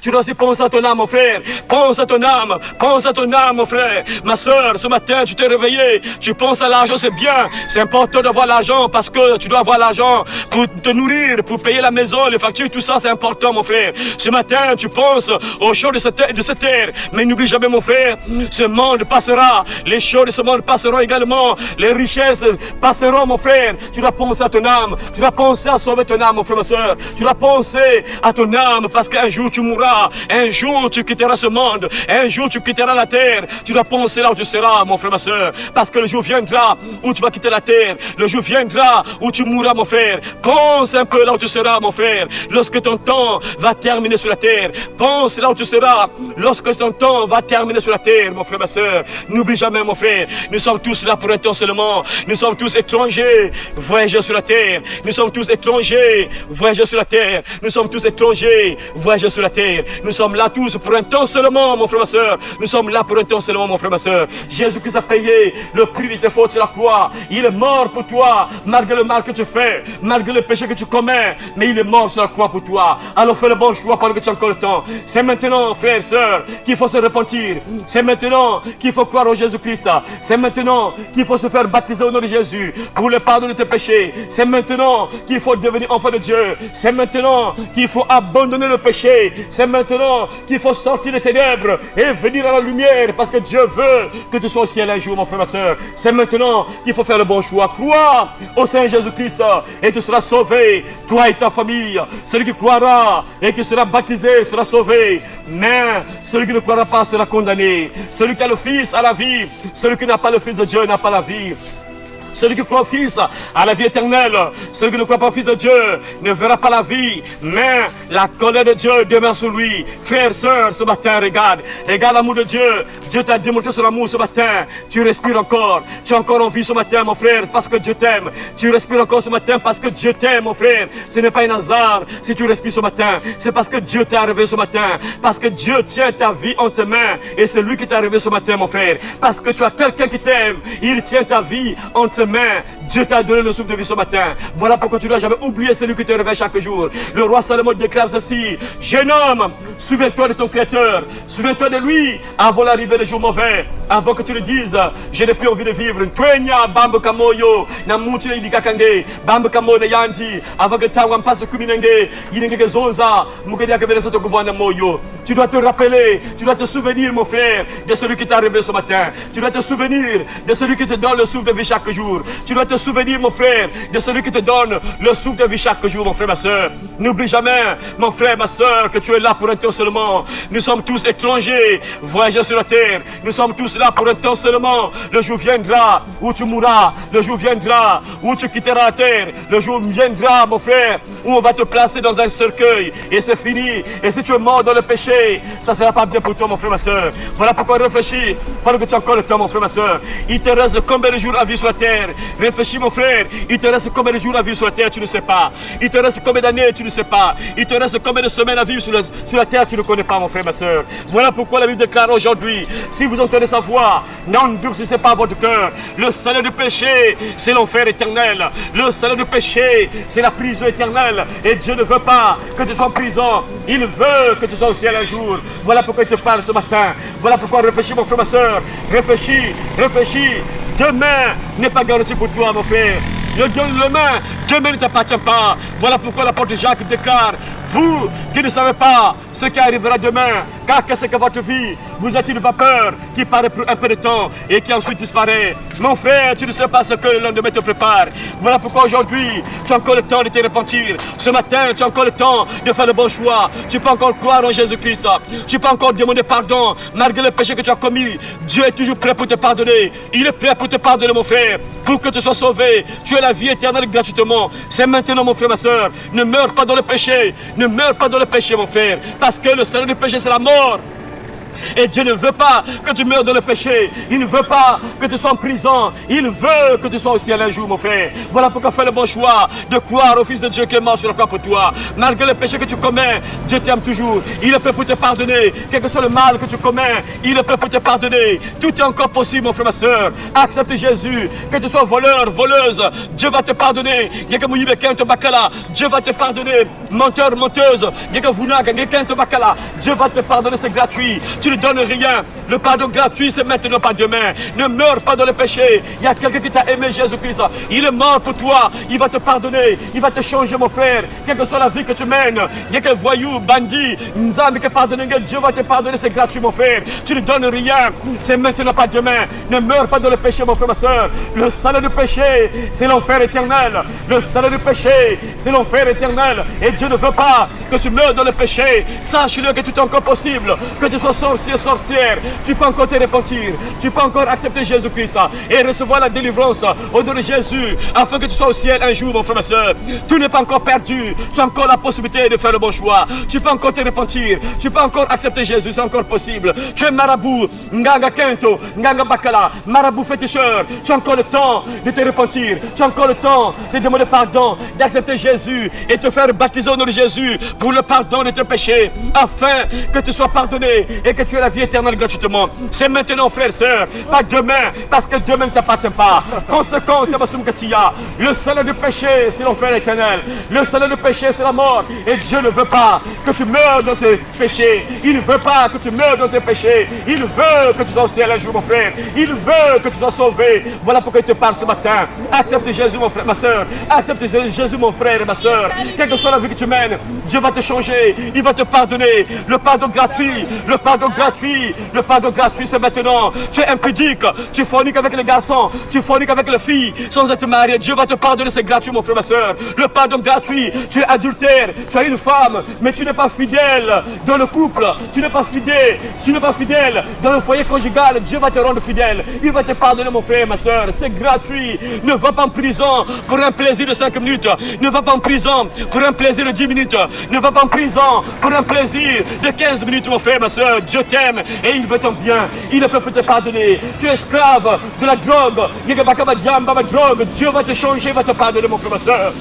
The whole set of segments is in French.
Tu dois aussi penser à ton âme, mon frère. Pense à ton âme. Pense à ton âme, mon frère. Ma soeur, ce matin, tu t'es réveillé. Tu penses à l'argent, c'est bien. C'est important d'avoir l'argent parce que tu dois avoir l'argent pour te nourrir, pour payer la maison, les factures, tout ça, c'est important, mon frère. Ce matin, tu penses aux choses de cette terre. Mais n'oublie jamais, mon frère, ce monde passera. Les choses de ce monde passeront également. Les richesses passeront, mon frère. Tu dois penser à ton âme. Tu dois penser à sauver ton âme, mon frère, ma soeur. Tu dois penser à ton âme parce qu'un jour tu mourras. Un jour tu quitteras ce monde. Un jour tu quitteras la terre. Tu dois penser là où tu seras, mon frère, ma soeur. Parce que le jour viendra où tu vas quitter la terre. Le jour viendra où tu mourras, mon frère. Pense un peu là où tu seras, mon frère. Lorsque ton temps va terminer sur la terre. Pense là où tu seras. Lorsque ton temps va terminer sur la terre, mon frère, ma soeur. N'oublie jamais, mon frère. Nous sommes tous là pour un temps seulement. Nous sommes tous étrangers, voyageurs sur la terre. Nous sommes tous étrangers, voyageurs sur la terre. Nous sommes tous étrangers, voyageurs sur la terre. Nous sommes là tous pour un temps seulement, mon frère, ma soeur. Nous sommes là pour un temps seulement, mon frère, ma soeur. Jésus-Christ a payé le prix de tes fautes sur la croix. Il est mort pour toi, malgré le mal que tu fais, malgré le péché que tu commets. Mais il est mort sur la croix pour toi. Alors fais le bon choix pendant que tu as encore le temps. C'est maintenant, frères et sœurs, qu'il faut se repentir. C'est maintenant qu'il faut croire en Jésus-Christ. C'est maintenant qu'il faut se faire baptiser au nom de Jésus pour le pardon de tes péchés. C'est maintenant qu'il faut devenir enfant de Dieu. C'est maintenant qu'il faut abandonner le péché. C'est maintenant qu'il faut sortir des ténèbres et venir à la lumière parce que Dieu veut que tu sois au ciel un jour, mon frère, ma soeur. C'est maintenant qu'il faut faire le bon choix. Crois au Seigneur Jésus-Christ et tu seras sauvé, toi et ta famille. Celui qui croira et qui sera baptisé sera sauvé. Mais celui qui ne croira pas sera condamné. Celui qui a le Fils a la vie. Celui qui n'a pas le Fils de Dieu n'a pas la vie. Celui qui croit au Fils a la vie éternelle. Celui qui ne croit pas au Fils de Dieu ne verra pas la vie, mais la colère de Dieu demeure sur lui. Frères, sœurs, ce matin, regarde l'amour de Dieu. Dieu t'a démontré son amour ce matin. Tu respires encore. Tu as encore envie ce matin, mon frère, parce que Dieu t'aime. Tu respires encore ce matin parce que Dieu t'aime, mon frère. Ce n'est pas un hasard si tu respires ce matin. C'est parce que Dieu t'a réveillé ce matin. Parce que Dieu tient ta vie entre ses mains. Et c'est lui qui t'a réveillé ce matin, mon frère. Parce que tu as quelqu'un qui t'aime. Il tient ta vie entre ses mains. Dieu t'a donné le souffle de vie ce matin. Voilà pourquoi tu ne dois jamais oublier celui qui te réveille chaque jour. Le roi Salomon déclare ceci: jeune homme, souviens-toi de ton Créateur. Souviens-toi de lui avant l'arrivée des jours mauvais. Avant que tu le dises, je n'ai plus envie de vivre. Twenya bambo kamoyo na muti na idikakange bambo kamo na yanti avant que tawam passe kuminenge yinenge zonza mukedia que veneso tokubwana moyo. Tu dois te rappeler, tu dois te souvenir, mon frère, de celui qui t'a réveillé ce matin. Tu dois te souvenir de celui qui te donne le souffle de vie chaque jour. Tu dois te souvenir, mon frère, de celui qui te donne le souffle de vie chaque jour, mon frère, ma soeur. N'oublie jamais, mon frère, ma soeur, que tu es là pour un temps seulement. Nous sommes tous étrangers, voyageurs sur la terre. Nous sommes tous là pour un temps seulement. Le jour viendra où tu mourras. Le jour viendra où tu quitteras la terre. Le jour viendra, mon frère, où on va te placer dans un cercueil. Et c'est fini. Et si tu es mort dans le péché, ça ne sera pas bien pour toi, mon frère, ma soeur. Voilà pourquoi réfléchis pendant que tu as encore le temps, mon frère, ma soeur. Il te reste combien de jours à vivre sur la terre? Réfléchis, mon frère. Il te reste combien de jours à vivre sur la terre? Tu ne sais pas. Il te reste combien d'années? Tu ne sais pas. Il te reste combien de semaines à vivre sur la terre? Tu ne connais pas, mon frère, ma soeur. Voilà pourquoi la Bible déclare aujourd'hui: si vous entendez sa voix, n'endurcissez pas votre cœur. Le salaire du péché, c'est l'enfer éternel. Le salaire du péché, c'est la prison éternelle. Et Dieu ne veut pas que tu sois en prison. Il veut que tu sois au ciel un jour. Voilà pourquoi il te parle ce matin. Voilà pourquoi réfléchis, mon frère, ma soeur. Réfléchis, réfléchis. Demain n'est pas garanti pour toi, mon frère. Demain ne t'appartient pas. Voilà pourquoi l'apôtre Jacques déclare: vous qui ne savez pas ce qui arrivera demain, car qu'est-ce que votre vie vous êtes une vapeur qui paraît pour un peu de temps et qui ensuite disparaît. Mon frère, tu ne sais pas ce que le lendemain te prépare. Voilà pourquoi aujourd'hui, tu as encore le temps de te repentir. Ce matin, tu as encore le temps de faire le bon choix. Tu peux encore croire en Jésus-Christ. Tu peux encore demander pardon malgré le péché que tu as commis. Dieu est toujours prêt pour te pardonner. Il est prêt pour te pardonner, mon frère, pour que tu sois sauvé. Tu as la vie éternelle gratuitement. C'est maintenant, mon frère, ma soeur. Ne meurs pas dans le péché. Ne meurs pas dans le péché, mon frère. Parce que le salaire du péché, c'est la mort. Et Dieu ne veut pas que tu meurs dans le péché. Il ne veut pas que tu sois en prison. Il veut que tu sois au ciel un jour, mon frère. Voilà pourquoi fais le bon choix de croire au Fils de Dieu qui est mort sur la croix pour toi. Malgré le péché que tu commets, Dieu t'aime toujours. Il est prêt pour te pardonner. Quel que soit le mal que tu commets, il est prêt pour te pardonner. Tout est encore possible, mon frère, ma soeur. Accepte Jésus. Que tu sois voleur, voleuse, Dieu va te pardonner. Dieu va te pardonner. Menteur, menteuse, Dieu va te pardonner, c'est gratuit. Tu ne donnes rien. Le pardon gratuit, c'est maintenant, pas demain. Ne meurs pas dans le péché. Il y a quelqu'un qui t'a aimé, Jésus-Christ. Il est mort pour toi. Il va te pardonner. Il va te changer, mon frère. Quelle que soit la vie que tu mènes. Il y a quel voyou, bandit, Nzambe qui pardonne. Dieu va te pardonner, c'est gratuit, mon frère. Tu ne donnes rien. C'est maintenant, pas demain. Ne meurs pas dans le péché, mon frère, ma soeur. Le salaire du péché, c'est l'enfer éternel. Le salaire du péché, c'est l'enfer éternel. Et Dieu ne veut pas que tu meurs dans le péché. Sache-le que tout est encore possible. Que tu sois sorcier, sorcière. Tu peux encore te repentir. Tu peux encore accepter Jésus-Christ et recevoir la délivrance au nom de Jésus, afin que tu sois au ciel un jour, mon frère, ma soeur. Tout n'est pas encore perdu. Tu as encore la possibilité de faire le bon choix. Tu peux encore te repentir. Tu peux encore accepter Jésus, c'est encore possible. Tu es marabout, nganga kento, nganga bakala, marabout féticheur. Tu as encore le temps de te repentir. Tu as encore le temps de demander pardon, d'accepter Jésus et te faire baptiser au nom de Jésus pour le pardon de tes péchés, afin que tu sois pardonné et que tu aies la vie éternelle gratuitement. C'est maintenant, frère, sœur, pas demain, parce que demain ne t'appartient pas. Conséquence, le salaire du péché, c'est l'enfer éternel. Le salaire du péché, c'est la mort. Et Dieu ne veut pas que tu meurs dans tes péchés. Il ne veut pas que tu meurs dans tes péchés. Il veut que tu sois au ciel un jour, mon frère. Il veut que tu sois sauvé. Voilà pourquoi il te parle ce matin. Accepte Jésus, mon frère, ma soeur. Accepte Jésus, mon frère et ma soeur. Quelle que soit la vie que tu mènes, Dieu va te changer. Il va te pardonner. Le pardon gratuit. Le pardon gratuit. Le pardon gratuit, c'est maintenant. Tu es impudique. Tu forniques avec les garçons. Tu forniques avec les filles sans être marié. Dieu va te pardonner, c'est gratuit, mon frère, ma soeur. Le pardon gratuit. Tu es adultère. Tu as une femme, mais tu n'es pas fidèle dans le couple. Tu n'es pas fidèle. Tu n'es pas fidèle dans le foyer conjugal. Dieu va te rendre fidèle. Il va te pardonner, mon frère, ma soeur. C'est gratuit. Ne va pas en prison pour un plaisir de 5 minutes. Ne va pas en prison pour un plaisir de 10 minutes. Ne va pas en prison pour un plaisir de 15 minutes, mon frère, ma soeur. Dieu t'aime et il veut ton bien. Il ne peut te pardonner. Tu es esclave de la drogue. Dieu va te changer, va te pardonner, mon frère, ma soeur.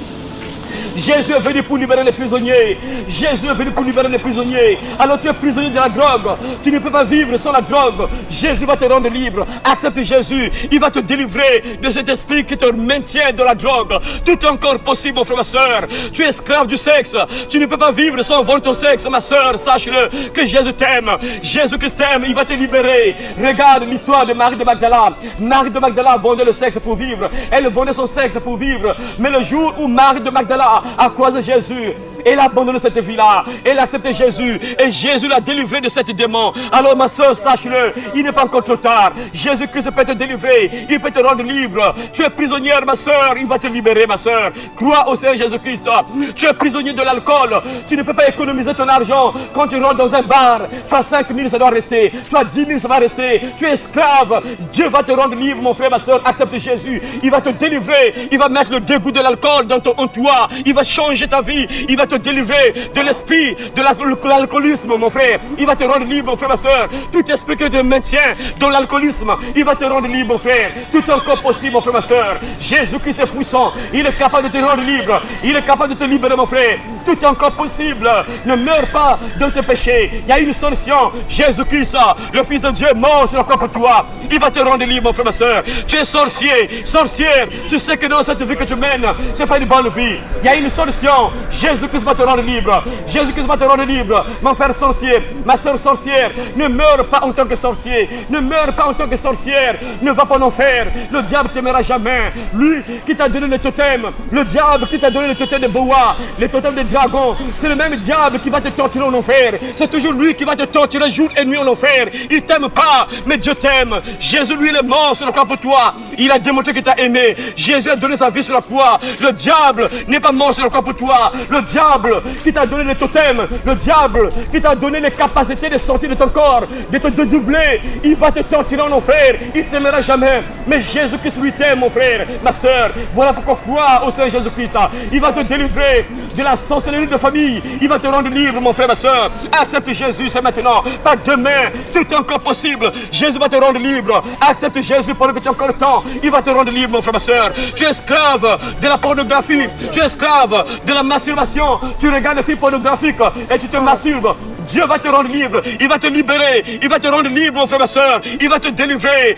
Jésus est venu pour libérer les prisonniers. Jésus est venu pour libérer les prisonniers. Alors tu es prisonnier de la drogue. Tu ne peux pas vivre sans la drogue. Jésus va te rendre libre. Accepte Jésus. Il va te délivrer de cet esprit qui te maintient dans la drogue. Tout est encore possible, mon frère, ma soeur. Tu es esclave du sexe. Tu ne peux pas vivre sans vendre ton sexe, ma soeur. Sache-le que Jésus t'aime. Jésus-Christ t'aime. Il va te libérer. Regarde l'histoire de Marie de Magdala. Marie de Magdala vendait le sexe pour vivre. Elle vendait son sexe pour vivre. Mais le jour où Marie de Magdala a croisé Jésus, elle a abandonné cette vie-là. Elle a accepté Jésus. Et Jésus l'a délivré de cette démon. Alors ma soeur, sache-le, il n'est pas encore trop tard. Jésus-Christ peut te délivrer. Il peut te rendre libre. Tu es prisonnière, ma soeur. Il va te libérer, ma soeur. Crois au Seigneur Jésus-Christ. Tu es prisonnier de l'alcool. Tu ne peux pas économiser ton argent quand tu rentres dans un bar. Tu as 5 000, ça doit rester. Tu as 10 000, ça va rester. Tu es esclave. Dieu va te rendre libre, mon frère, ma soeur. Accepte Jésus. Il va te délivrer. Il va mettre le dégoût de l'alcool en toi. Il va changer ta vie. Il va te délivrer de l'esprit de l'alcoolisme, mon frère. Il va te rendre libre, mon frère, ma soeur. Tout esprit que te maintient dans l'alcoolisme, il va te rendre libre, mon frère. Tout est encore possible, mon frère, ma soeur. Jésus-Christ est puissant. Il est capable de te rendre libre. Il est capable de te libérer, mon frère. Tout est encore possible. Ne meurs pas dans tes péchés. Il y a une solution. Jésus-Christ, le Fils de Dieu, mort sur la croix pour toi. Il va te rendre libre, mon frère, ma soeur. Tu es sorcier, sorcière. Tu sais que dans cette vie que tu mènes, ce n'est pas une bonne vie. Il y a une solution. Jésus-Christ va te rendre libre. Jésus-Christ va te rendre libre. Mon frère sorcier, ma soeur sorcière, ne meurs pas en tant que sorcier. Ne meurs pas en tant que sorcière. Ne va pas en enfer. Le diable t'aimera jamais. Lui qui t'a donné le totem, le diable qui t'a donné le totem de bois, le totem de dragon, c'est le même diable qui va te torturer en enfer. C'est toujours lui qui va te torturer jour et nuit en enfer. Il t'aime pas, mais Dieu t'aime. Jésus, lui, il est mort sur le croix pour toi. Il a démontré qu'il t'a aimé. Jésus a donné sa vie sur la croix. Le diable n'est pas mort sur le croix pour toi. Le diable qui t'a donné le totem, le diable qui t'a donné les capacités de sortir de ton corps, de te dédoubler, il va te torturer en enfer. Il ne t'aimera jamais. Mais Jésus-Christ lui t'aime, mon frère, ma soeur. Voilà pourquoi crois au Seigneur Jésus-Christ. Il va te délivrer de la sorcellerie de famille. Il va te rendre libre, mon frère, ma soeur. Accepte Jésus, c'est maintenant, pas demain. Tout est encore possible. Jésus va te rendre libre. Accepte Jésus pendant que tu as encore le temps. Il va te rendre libre, mon frère, ma soeur. Tu es esclave de la pornographie. Tu es esclave de la masturbation. Tu regardes des films pornographiques et tu te masturbes. Dieu va te rendre libre, il va te libérer, il va te rendre libre, mon frère, ma soeur, il va te délivrer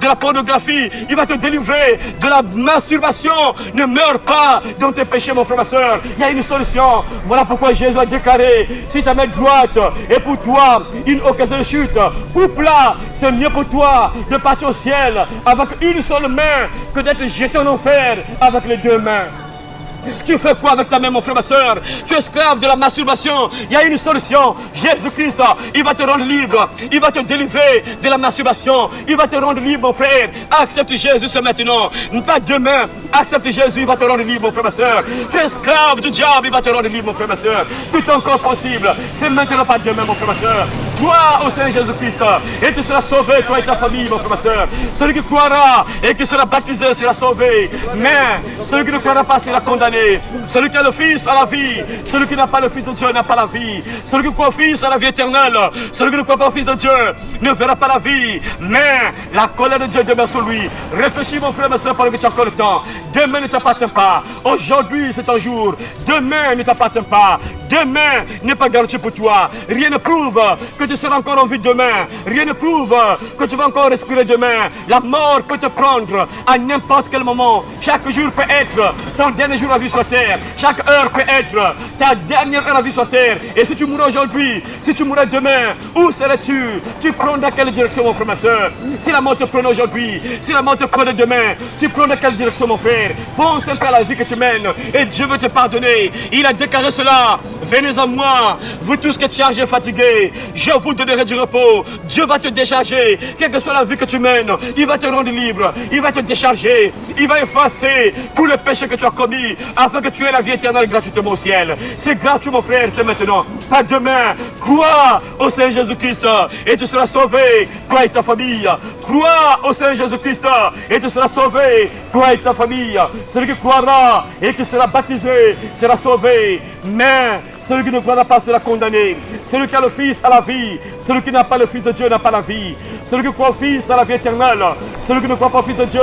de la pornographie, il va te délivrer de la masturbation. Ne meurs pas dans tes péchés, mon frère, ma soeur, il y a une solution. Voilà pourquoi Jésus a déclaré, si ta main droite est pour toi une occasion de chute, coupe-la, c'est mieux pour toi de partir au ciel avec une seule main que d'être jeté en enfer avec les deux mains. Tu fais quoi avec ta main, mon frère, ma soeur? Tu es esclave de la masturbation. Il y a une solution. Jésus-Christ, il va te rendre libre. Il va te délivrer de la masturbation. Il va te rendre libre, mon frère. Accepte Jésus, c'est maintenant. Pas demain. Accepte Jésus, il va te rendre libre, mon frère, ma soeur. Tu es esclave du diable, il va te rendre libre, mon frère, ma soeur. Tout est encore possible. C'est maintenant, pas demain, mon frère, ma soeur. Crois au Seigneur Jésus-Christ et tu seras sauvé, toi et ta famille, mon frère, ma soeur. Celui qui croira et qui sera baptisé sera sauvé. Mais celui qui ne croira pas sera condamné. Celui qui a le Fils a la vie. Celui qui n'a pas le Fils de Dieu n'a pas la vie. Celui qui croit au Fils a la vie éternelle. Celui qui ne croit pas au Fils de Dieu ne verra pas la vie. Mais la colère de Dieu demeure sur lui. Réfléchis, mon frère, ma soeur, pendant que tu as encore le temps. Demain ne t'appartient pas. Aujourd'hui, c'est un jour. Demain ne t'appartient pas. Demain n'est pas garanti pour toi. Rien ne prouve que tu seras encore en vie demain. Rien ne prouve que tu vas encore respirer demain. La mort peut te prendre à n'importe quel moment. Chaque jour peut être ton dernier jour à vivre sur terre. Chaque heure peut être ta dernière heure à vivre sur terre. Et si tu mourras aujourd'hui, si tu mourras demain, où serais-tu? Tu prendras quelle direction, mon frère, ma soeur? Si la mort te prenait aujourd'hui, si la mort te prenait demain, tu prendras quelle direction, mon frère? Pense un peu à la vie que tu mènes et Dieu veut te pardonner. Il a déclaré cela. Venez à moi, vous tous qui êtes chargés et fatigués, je vous donnerai du repos. Dieu va te décharger, quelle que soit la vie que tu mènes, il va te rendre libre, il va te décharger, il va effacer tous les péchés que tu as commis, afin que tu aies la vie éternelle gratuitement au ciel. C'est gratuit, mon frère, c'est maintenant, pas demain. Crois au Seigneur Jésus-Christ et tu seras sauvé, toi et ta famille. Crois au Seigneur Jésus-Christ et tu seras sauvé, toi et ta famille. Celui qui croira et qui sera baptisé sera sauvé, mais celui qui ne croira pas sera condamné. Celui qui a le Fils a la vie. Celui qui n'a pas le Fils de Dieu n'a pas la vie. Celui qui croit au Fils a la vie éternelle. Celui qui ne croit pas au Fils de Dieu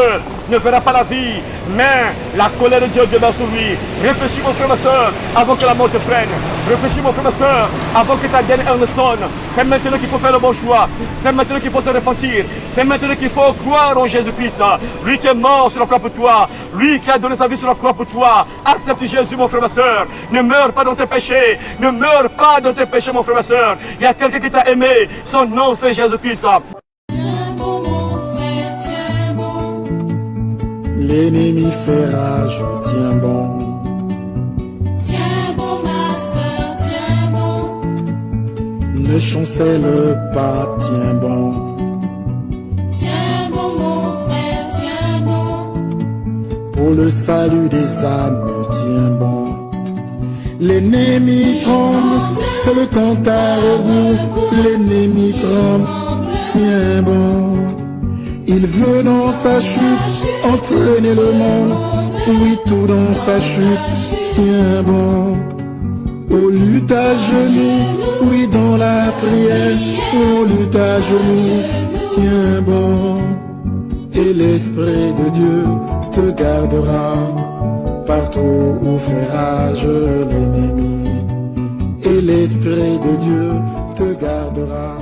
ne verra pas la vie. Mais la colère de Dieu demeure sur lui. Réfléchis, mon frère, ma soeur, avant que la mort te prenne. Réfléchis, mon frère, ma soeur, avant que ta dernière heure ne sonne. C'est maintenant qu'il faut faire le bon choix. C'est maintenant qu'il faut se repentir. C'est maintenant qu'il faut croire en Jésus-Christ. Lui qui est mort sur la croix pour toi. Lui qui a donné sa vie sur la croix pour toi. Accepte Jésus, mon frère, ma soeur. Ne meurs pas dans tes péchés. Ne meurs pas dans tes péchés, mon frère, ma soeur. Il y a quelqu'un qui t'a aimé. Son nom, c'est Jésus-Christ. L'ennemi fait rage, tiens bon. Tiens bon, ma soeur, tiens bon. Ne chancelle pas, tiens bon. Tiens bon, mon frère, tiens bon. Pour le salut des âmes, tiens bon. L'ennemi tremble, c'est le cantar au bout. L'ennemi tremble, tiens bon. Il veut dans sa chute entraîner le monde. Oui, tout dans sa chute, tiens bon. Oh, lutte à genoux, oui, dans la prière. Oh, lutte à genoux, tiens bon. Et l'Esprit de Dieu te gardera partout où fait rage l'ennemi. Et l'Esprit de Dieu te gardera.